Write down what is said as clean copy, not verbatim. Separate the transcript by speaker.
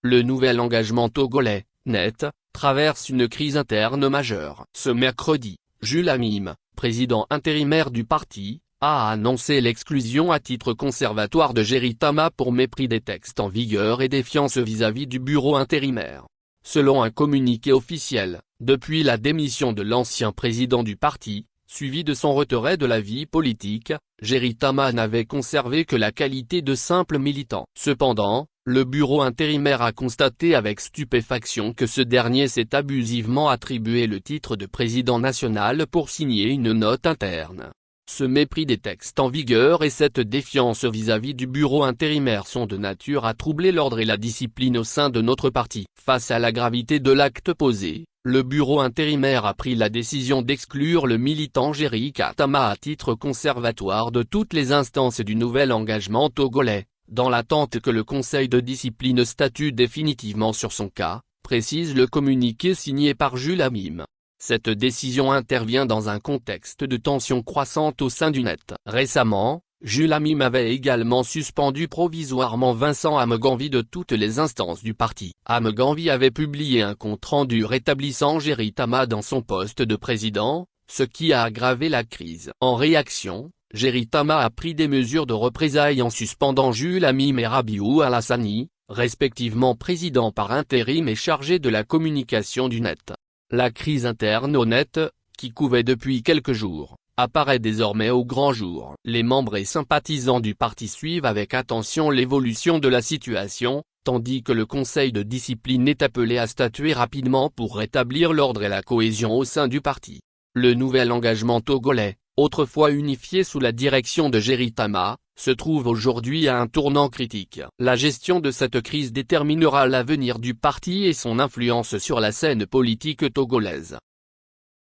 Speaker 1: Le nouvel engagement togolais, net, traverse une crise interne majeure. Ce mercredi, Jules Amim, président intérimaire du parti, a annoncé l'exclusion à titre conservatoire de Jerry Tama pour mépris des textes en vigueur et défiance vis-à-vis du bureau intérimaire. Selon un communiqué officiel, depuis la démission de l'ancien président du parti, suivi de son retrait de la vie politique, Jerry Tama n'avait conservé que la qualité de simple militant. Cependant, le bureau intérimaire a constaté avec stupéfaction que ce dernier s'est abusivement attribué le titre de président national pour signer une note interne. Ce mépris des textes en vigueur et cette défiance vis-à-vis du bureau intérimaire sont de nature à troubler l'ordre et la discipline au sein de notre parti. Face à la gravité de l'acte posé, le bureau intérimaire a pris la décision d'exclure le militant Jerry Tama à titre conservatoire de toutes les instances du nouvel engagement togolais, dans l'attente que le conseil de discipline statue définitivement sur son cas, précise le communiqué signé par Jules Amim. Cette décision intervient dans un contexte de tension croissante au sein du net. Récemment, Jules Amim avait également suspendu provisoirement Vincent Ameganvi de toutes les instances du parti. Ameganvi avait publié un compte-rendu rétablissant Jerry Tama dans son poste de président, ce qui a aggravé la crise. En réaction, Jerry Tama a pris des mesures de représailles en suspendant Jules Amim et Rabiou Alassani, respectivement président par intérim et chargé de la communication du net. La crise interne au net, qui couvait depuis quelques jours, apparaît désormais au grand jour. Les membres et sympathisants du parti suivent avec attention l'évolution de la situation, tandis que le conseil de discipline est appelé à statuer rapidement pour rétablir l'ordre et la cohésion au sein du parti. Le nouvel engagement togolais, autrefois unifié sous la direction de Jerry Tama, se trouve aujourd'hui à un tournant critique. La gestion de cette crise déterminera l'avenir du parti et son influence sur la scène politique togolaise.